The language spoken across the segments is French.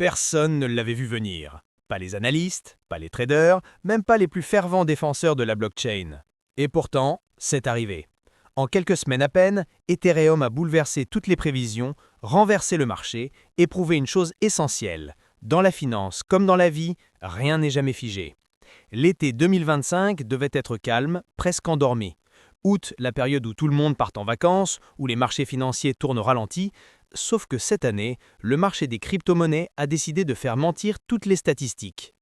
Personne ne l'avait vu venir. Pas les analystes, pas les traders, même pas les plus fervents défenseurs de la blockchain. Et pourtant, c'est arrivé. En quelques semaines à peine, Ethereum a bouleversé toutes les prévisions, renversé le marché et prouvé une chose essentielle. Dans la finance comme dans la vie, rien n'est jamais figé. L'été 2025 devait être calme, presque endormi. Août, la période où tout le monde part en vacances, où les marchés financiers tournent au ralenti, sauf que cette année, le marché des crypto-monnaies a décidé de faire mentir toutes les statistiques.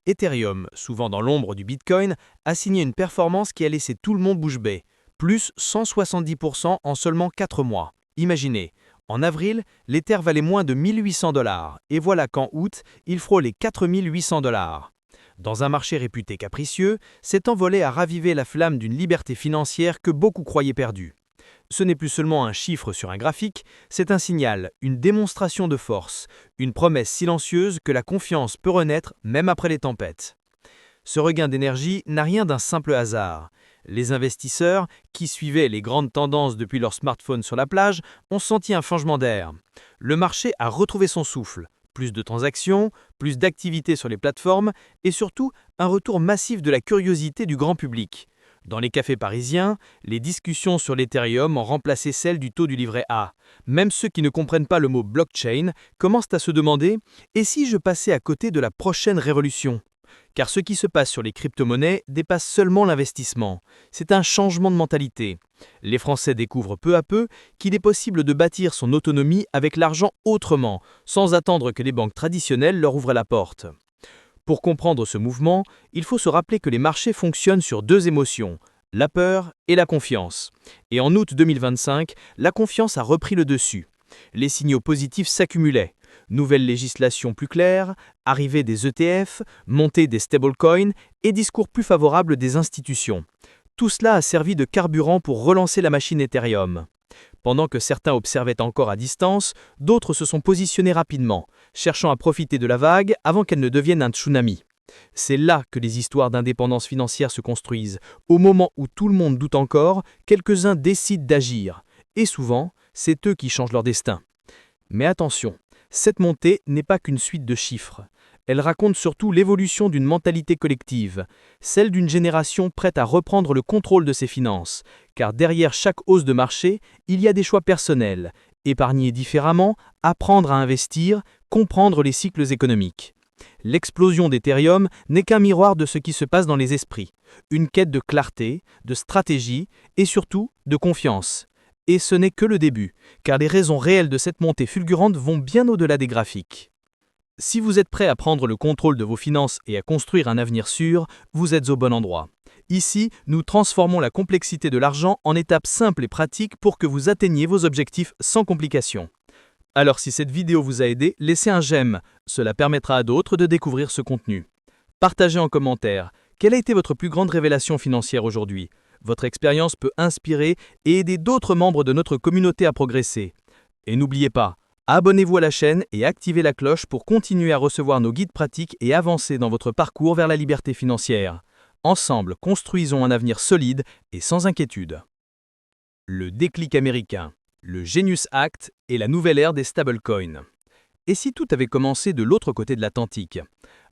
Ethereum, souvent dans l'ombre du Bitcoin, a signé une performance qui a laissé tout le monde bouche bée, plus 170% en seulement 4 mois. Imaginez, en avril, l'Ether valait moins de 1800 $, et voilà qu'en août, il frôle les 4800 $. Dans un marché réputé capricieux, cet envolé a ravivé la flamme d'une liberté financière que beaucoup croyaient perdue. Ce n'est plus seulement un chiffre sur un graphique, c'est un signal, une démonstration de force, une promesse silencieuse que la confiance peut renaître même après les tempêtes. Ce regain d'énergie n'a rien d'un simple hasard. Les investisseurs, qui suivaient les grandes tendances depuis leur smartphone sur la plage, ont senti un changement d'air. Le marché a retrouvé son souffle. Plus de transactions, plus d'activités sur les plateformes et surtout un retour massif de la curiosité du grand public. Dans les cafés parisiens, les discussions sur l'Ethereum ont remplacé celles du taux du livret A. Même ceux qui ne comprennent pas le mot blockchain commencent à se demander « et si je passais à côté de la prochaine révolution ?» Car ce qui se passe sur les crypto-monnaies dépasse seulement l'investissement. C'est un changement de mentalité. Les Français découvrent peu à peu qu'il est possible de bâtir son autonomie avec l'argent autrement, sans attendre que les banques traditionnelles leur ouvrent la porte. Pour comprendre ce mouvement, il faut se rappeler que les marchés fonctionnent sur deux émotions, la peur et la confiance. Et en août 2025, la confiance a repris le dessus. Les signaux positifs s'accumulaient. Nouvelle législation plus claire, arrivée des ETF, montée des stablecoins et discours plus favorables des institutions. Tout cela a servi de carburant pour relancer la machine Ethereum. Pendant que certains observaient encore à distance, d'autres se sont positionnés rapidement, cherchant à profiter de la vague avant qu'elle ne devienne un tsunami. C'est là que les histoires d'indépendance financière se construisent. Au moment où tout le monde doute encore, quelques-uns décident d'agir. Et souvent, c'est eux qui changent leur destin. Mais attention, cette montée n'est pas qu'une suite de chiffres. Elle raconte surtout l'évolution d'une mentalité collective, celle d'une génération prête à reprendre le contrôle de ses finances, car derrière chaque hausse de marché, il y a des choix personnels, épargner différemment, apprendre à investir, comprendre les cycles économiques. L'explosion d'Ethereum n'est qu'un miroir de ce qui se passe dans les esprits, une quête de clarté, de stratégie et surtout de confiance. Et ce n'est que le début, car les raisons réelles de cette montée fulgurante vont bien au-delà des graphiques. Si vous êtes prêt à prendre le contrôle de vos finances et à construire un avenir sûr, vous êtes au bon endroit. Ici, nous transformons la complexité de l'argent en étapes simples et pratiques pour que vous atteigniez vos objectifs sans complications. Alors si cette vidéo vous a aidé, laissez un j'aime, cela permettra à d'autres de découvrir ce contenu. Partagez en commentaire, quelle a été votre plus grande révélation financière aujourd'hui ? Votre expérience peut inspirer et aider d'autres membres de notre communauté à progresser. Et n'oubliez pas, abonnez-vous à la chaîne et activez la cloche pour continuer à recevoir nos guides pratiques et avancer dans votre parcours vers la liberté financière. Ensemble, construisons un avenir solide et sans inquiétude. Le déclic américain, le Genius Act et la nouvelle ère des stablecoins. Et si tout avait commencé de l'autre côté de l'Atlantique ?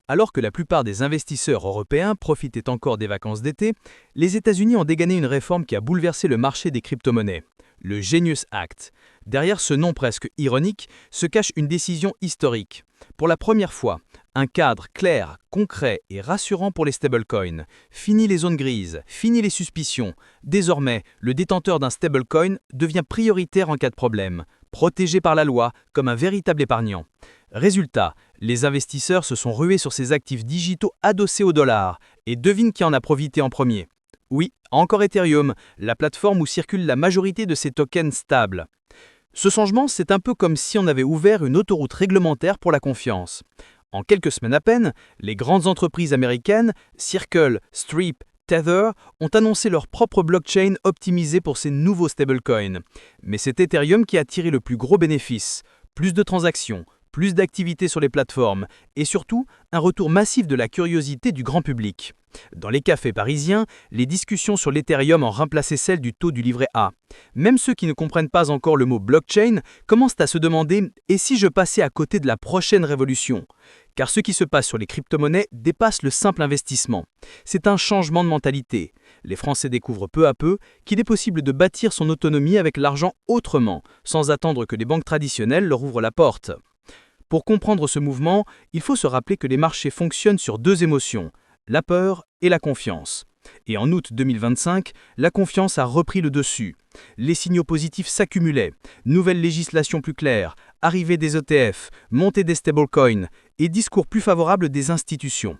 Alors que la plupart des investisseurs européens profitaient encore des vacances d'été, les États-Unis ont dégainé une réforme qui a bouleversé le marché des crypto-monnaies, le Genius Act. Derrière ce nom presque ironique se cache une décision historique. Pour la première fois, un cadre clair, concret et rassurant pour les stablecoins. Fini les zones grises, fini les suspicions. Désormais, le détenteur d'un stablecoin devient prioritaire en cas de problème, protégé par la loi comme un véritable épargnant. Résultat, les investisseurs se sont rués sur ces actifs digitaux adossés au dollar. Et devine qui en a profité en premier. Oui, encore Ethereum, la plateforme où circule la majorité de ces tokens stables. Ce changement, c'est un peu comme si on avait ouvert une autoroute réglementaire pour la confiance. En quelques semaines à peine, les grandes entreprises américaines, Circle, Strip, Tether, ont annoncé leur propre blockchain optimisée pour ces nouveaux stablecoins. Mais c'est Ethereum qui a tiré le plus gros bénéfice. Plus de transactions, plus d'activités sur les plateformes et surtout un retour massif de la curiosité du grand public. Dans les cafés parisiens, les discussions sur l'Ethereum ont remplacé celles du taux du livret A. Même ceux qui ne comprennent pas encore le mot blockchain commencent à se demander « et si je passais à côté de la prochaine révolution ?» Car ce qui se passe sur les crypto-monnaies dépasse le simple investissement. C'est un changement de mentalité. Les Français découvrent peu à peu qu'il est possible de bâtir son autonomie avec l'argent autrement, sans attendre que les banques traditionnelles leur ouvrent la porte. Pour comprendre ce mouvement, il faut se rappeler que les marchés fonctionnent sur deux émotions, la peur et la confiance. Et en août 2025, la confiance a repris le dessus. Les signaux positifs s'accumulaient, nouvelle législation plus claire, arrivée des ETF, montée des stablecoins et discours plus favorables des institutions.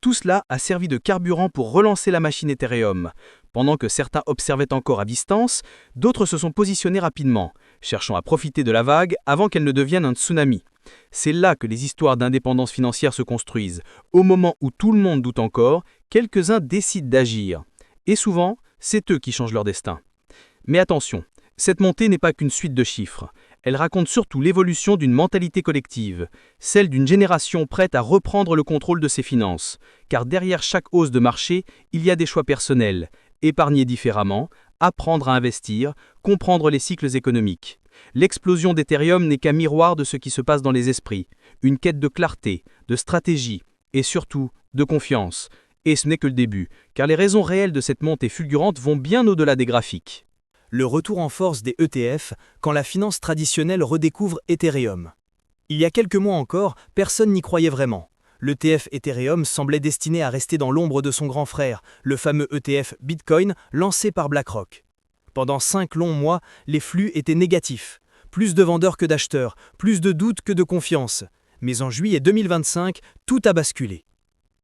Tout cela a servi de carburant pour relancer la machine Ethereum. Pendant que certains observaient encore à distance, d'autres se sont positionnés rapidement, cherchant à profiter de la vague avant qu'elle ne devienne un tsunami. C'est là que les histoires d'indépendance financière se construisent. Au moment où tout le monde doute encore, quelques-uns décident d'agir. Et souvent, c'est eux qui changent leur destin. Mais attention, cette montée n'est pas qu'une suite de chiffres. Elle raconte surtout l'évolution d'une mentalité collective, celle d'une génération prête à reprendre le contrôle de ses finances. Car derrière chaque hausse de marché, il y a des choix personnels. Épargner différemment, apprendre à investir, comprendre les cycles économiques. L'explosion d'Ethereum n'est qu'un miroir de ce qui se passe dans les esprits, une quête de clarté, de stratégie et surtout de confiance. Et ce n'est que le début, car les raisons réelles de cette montée fulgurante vont bien au-delà des graphiques. Le retour en force des ETF quand la finance traditionnelle redécouvre Ethereum. Il y a quelques mois encore, personne n'y croyait vraiment. L'ETF Ethereum semblait destiné à rester dans l'ombre de son grand frère, le fameux ETF Bitcoin lancé par BlackRock. Pendant 5 longs mois, les flux étaient négatifs. Plus de vendeurs que d'acheteurs, plus de doutes que de confiance. Mais en juillet 2025, tout a basculé.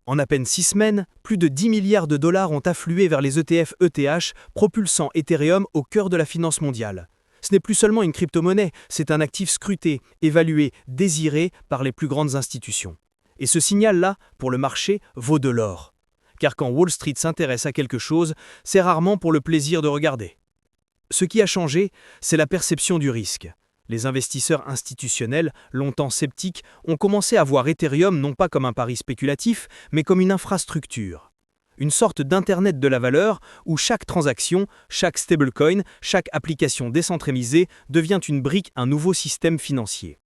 En à peine 6 semaines, plus de 10 milliards de dollars ont afflué vers les ETF ETH, propulsant Ethereum au cœur de la finance mondiale. Ce n'est plus seulement une crypto-monnaie, c'est un actif scruté, évalué, désiré par les plus grandes institutions. Et ce signal-là, pour le marché, vaut de l'or. Car quand Wall Street s'intéresse à quelque chose, c'est rarement pour le plaisir de regarder. Ce qui a changé, c'est la perception du risque. Les investisseurs institutionnels, longtemps sceptiques, ont commencé à voir Ethereum non pas comme un pari spéculatif, mais comme une infrastructure. Une sorte d'Internet de la valeur où chaque transaction, chaque stablecoin, chaque application décentralisée devient une brique, un nouveau système financier.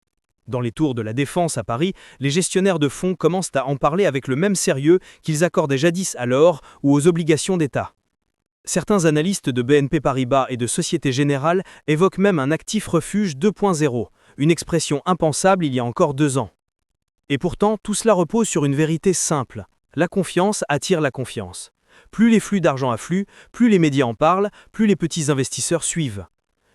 Dans les tours de la Défense à Paris, les gestionnaires de fonds commencent à en parler avec le même sérieux qu'ils accordaient jadis à l'or ou aux obligations d'État. Certains analystes de BNP Paribas et de Société Générale évoquent même un actif refuge 2.0, une expression impensable il y a encore 2 ans. Et pourtant, tout cela repose sur une vérité simple. La confiance attire la confiance. Plus les flux d'argent affluent, plus les médias en parlent, plus les petits investisseurs suivent.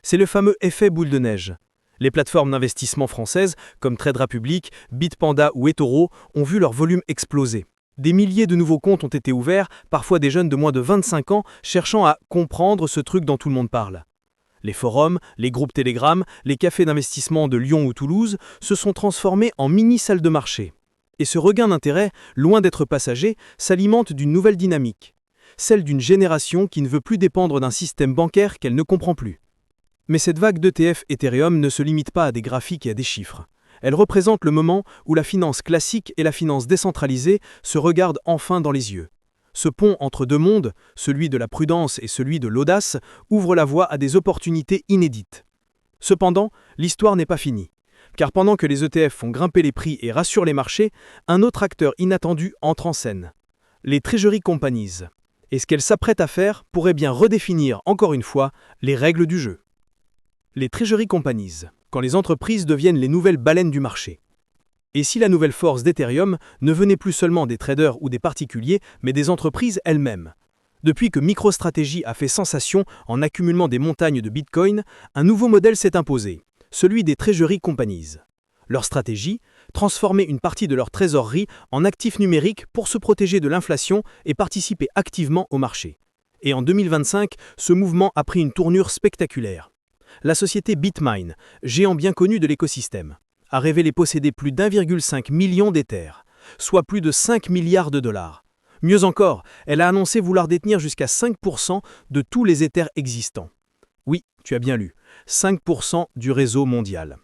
C'est le fameux effet boule de neige. Les plateformes d'investissement françaises, comme Trade Republic, Bitpanda ou eToro, ont vu leur volume exploser. Des milliers de nouveaux comptes ont été ouverts, parfois des jeunes de moins de 25 ans cherchant à comprendre ce truc dont tout le monde parle. Les forums, les groupes Telegram, les cafés d'investissement de Lyon ou Toulouse se sont transformés en mini-salles de marché. Et ce regain d'intérêt, loin d'être passager, s'alimente d'une nouvelle dynamique. Celle d'une génération qui ne veut plus dépendre d'un système bancaire qu'elle ne comprend plus. Mais cette vague d'ETF Ethereum ne se limite pas à des graphiques et à des chiffres. Elle représente le moment où la finance classique et la finance décentralisée se regardent enfin dans les yeux. Ce pont entre deux mondes, celui de la prudence et celui de l'audace, ouvre la voie à des opportunités inédites. Cependant, l'histoire n'est pas finie. Car pendant que les ETF font grimper les prix et rassurent les marchés, un autre acteur inattendu entre en scène. Les Treasury Companies. Et ce qu'elles s'apprêtent à faire pourrait bien redéfinir, encore une fois, les règles du jeu. Les Treasury Companies, quand les entreprises deviennent les nouvelles baleines du marché. Et si la nouvelle force d'Ethereum ne venait plus seulement des traders ou des particuliers, mais des entreprises elles-mêmes. Depuis que MicroStrategy a fait sensation en accumulant des montagnes de Bitcoin, un nouveau modèle s'est imposé, celui des Treasury Companies. Leur stratégie, transformer une partie de leur trésorerie en actifs numériques pour se protéger de l'inflation et participer activement au marché. Et en 2025, ce mouvement a pris une tournure spectaculaire. La société Bitmain, géant bien connu de l'écosystème, a révélé posséder plus d'1,5 million d'Ethers, soit plus de 5 milliards de dollars. Mieux encore, elle a annoncé vouloir détenir jusqu'à 5% de tous les Ethers existants. Oui, tu as bien lu, 5% du réseau mondial.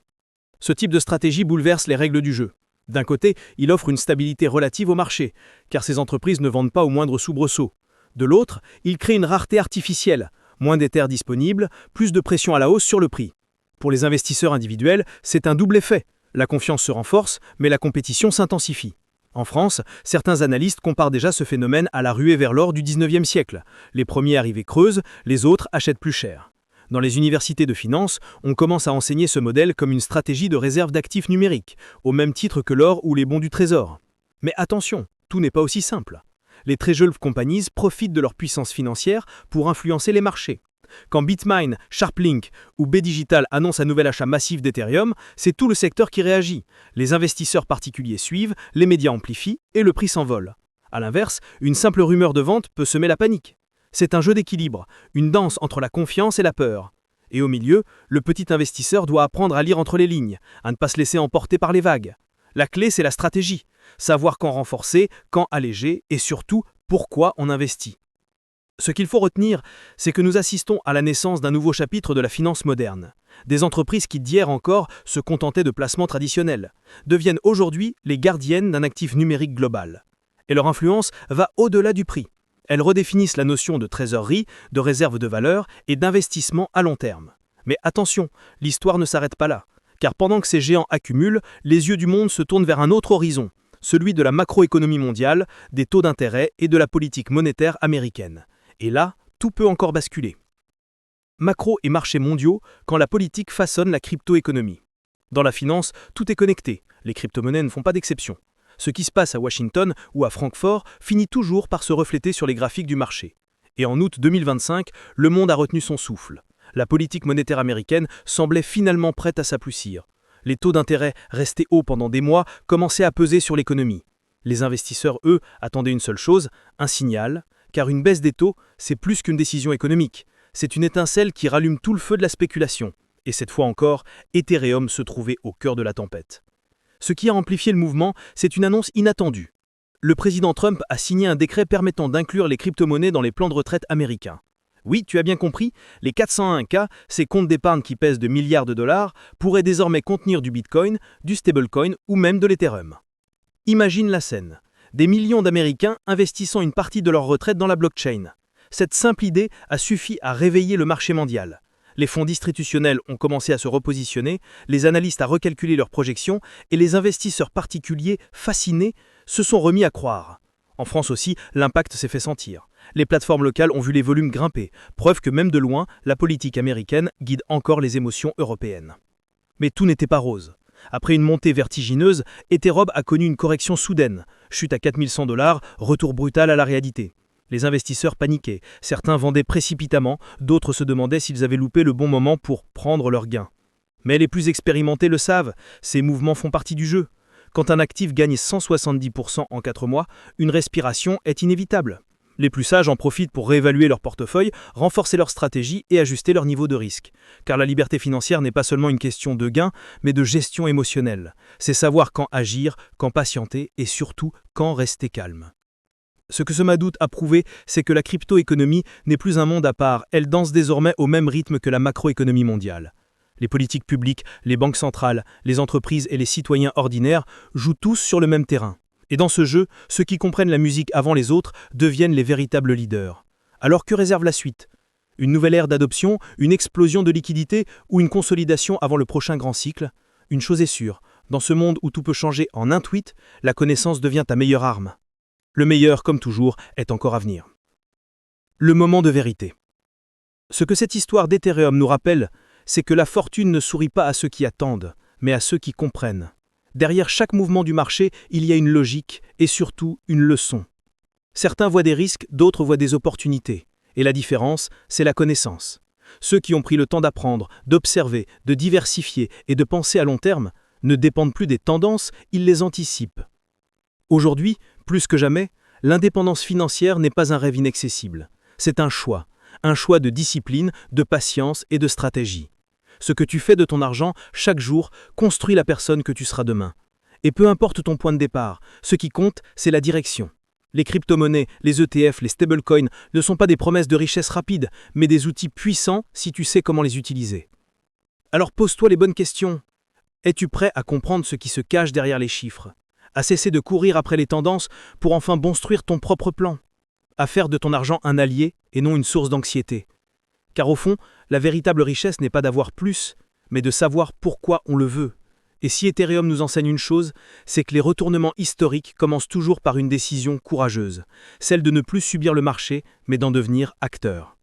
Ce type de stratégie bouleverse les règles du jeu. D'un côté, il offre une stabilité relative au marché, car ces entreprises ne vendent pas au moindre soubresaut. De l'autre, il crée une rareté artificielle, moins d'Ether disponibles, plus de pression à la hausse sur le prix. Pour les investisseurs individuels, c'est un double effet. La confiance se renforce, mais la compétition s'intensifie. En France, certains analystes comparent déjà ce phénomène à la ruée vers l'or du 19e siècle. Les premiers arrivés creusent, les autres achètent plus cher. Dans les universités de finance, on commence à enseigner ce modèle comme une stratégie de réserve d'actifs numériques, au même titre que l'or ou les bons du trésor. Mais attention, tout n'est pas aussi simple. Les treasury companies profitent de leur puissance financière pour influencer les marchés. Quand Bitmain, Sharplink ou B-Digital annoncent un nouvel achat massif d'Ethereum, c'est tout le secteur qui réagit. Les investisseurs particuliers suivent, les médias amplifient et le prix s'envole. A l'inverse, une simple rumeur de vente peut semer la panique. C'est un jeu d'équilibre, une danse entre la confiance et la peur. Et au milieu, le petit investisseur doit apprendre à lire entre les lignes, à ne pas se laisser emporter par les vagues. La clé, c'est la stratégie. Savoir quand renforcer, quand alléger et surtout pourquoi on investit. Ce qu'il faut retenir, c'est que nous assistons à la naissance d'un nouveau chapitre de la finance moderne. Des entreprises qui d'hier encore se contentaient de placements traditionnels deviennent aujourd'hui les gardiennes d'un actif numérique global. Et leur influence va au-delà du prix. Elles redéfinissent la notion de trésorerie, de réserve de valeur et d'investissement à long terme. Mais attention, l'histoire ne s'arrête pas là. Car pendant que ces géants accumulent, les yeux du monde se tournent vers un autre horizon, celui de la macroéconomie mondiale, des taux d'intérêt et de la politique monétaire américaine. Et là, tout peut encore basculer. Macro et marchés mondiaux, quand la politique façonne la crypto-économie. Dans la finance, tout est connecté, les crypto-monnaies ne font pas d'exception. Ce qui se passe à Washington ou à Francfort finit toujours par se refléter sur les graphiques du marché. Et en août 2025, le monde a retenu son souffle. La politique monétaire américaine semblait finalement prête à s'aploutir. Les taux d'intérêt, restés hauts pendant des mois, commençaient à peser sur l'économie. Les investisseurs, eux, attendaient une seule chose, un signal, car une baisse des taux, c'est plus qu'une décision économique. C'est une étincelle qui rallume tout le feu de la spéculation. Et cette fois encore, Ethereum se trouvait au cœur de la tempête. Ce qui a amplifié le mouvement, c'est une annonce inattendue. Le président Trump a signé un décret permettant d'inclure les crypto-monnaies dans les plans de retraite américains. Oui, tu as bien compris, les 401K, ces comptes d'épargne qui pèsent de milliards de dollars, pourraient désormais contenir du Bitcoin, du stablecoin ou même de l'Ethereum. Imagine la scène. Des millions d'Américains investissant une partie de leur retraite dans la blockchain. Cette simple idée a suffi à réveiller le marché mondial. Les fonds institutionnels ont commencé à se repositionner, les analystes à recalculer leurs projections et les investisseurs particuliers, fascinés, se sont remis à croire. En France aussi, l'impact s'est fait sentir. Les plateformes locales ont vu les volumes grimper, preuve que même de loin, la politique américaine guide encore les émotions européennes. Mais tout n'était pas rose. Après une montée vertigineuse, Ethereum a connu une correction soudaine. Chute à 4100 $, retour brutal à la réalité. Les investisseurs paniquaient, certains vendaient précipitamment, d'autres se demandaient s'ils avaient loupé le bon moment pour prendre leurs gains. Mais les plus expérimentés le savent, ces mouvements font partie du jeu. Quand un actif gagne 170% en 4 mois, une respiration est inévitable. Les plus sages en profitent pour réévaluer leur portefeuille, renforcer leur stratégie et ajuster leur niveau de risque. Car la liberté financière n'est pas seulement une question de gain, mais de gestion émotionnelle. C'est savoir quand agir, quand patienter et surtout quand rester calme. Ce que ce Madout a prouvé, c'est que la crypto-économie n'est plus un monde à part, elle danse désormais au même rythme que la macroéconomie mondiale. Les politiques publiques, les banques centrales, les entreprises et les citoyens ordinaires jouent tous sur le même terrain. Et dans ce jeu, ceux qui comprennent la musique avant les autres deviennent les véritables leaders. Alors que réserve la suite ? Une nouvelle ère d'adoption, une explosion de liquidités ou une consolidation avant le prochain grand cycle ? Une chose est sûre, dans ce monde où tout peut changer en un tweet, la connaissance devient ta meilleure arme. Le meilleur, comme toujours, est encore à venir. Le moment de vérité. Ce que cette histoire d'Ethereum nous rappelle, c'est que la fortune ne sourit pas à ceux qui attendent, mais à ceux qui comprennent. Derrière chaque mouvement du marché, il y a une logique et surtout une leçon. Certains voient des risques, d'autres voient des opportunités. Et la différence, c'est la connaissance. Ceux qui ont pris le temps d'apprendre, d'observer, de diversifier et de penser à long terme ne dépendent plus des tendances, ils les anticipent. Aujourd'hui, plus que jamais, l'indépendance financière n'est pas un rêve inaccessible. C'est un choix de discipline, de patience et de stratégie. Ce que tu fais de ton argent chaque jour construit la personne que tu seras demain. Et peu importe ton point de départ, ce qui compte, c'est la direction. Les crypto-monnaies, les ETF, les stablecoins ne sont pas des promesses de richesse rapide, mais des outils puissants si tu sais comment les utiliser. Alors pose-toi les bonnes questions. Es-tu prêt à comprendre ce qui se cache derrière les chiffres? À cesser de courir après les tendances pour enfin construire ton propre plan? À faire de ton argent un allié et non une source d'anxiété? Car au fond, la véritable richesse n'est pas d'avoir plus, mais de savoir pourquoi on le veut. Et si Ethereum nous enseigne une chose, c'est que les retournements historiques commencent toujours par une décision courageuse, celle de ne plus subir le marché, mais d'en devenir acteur.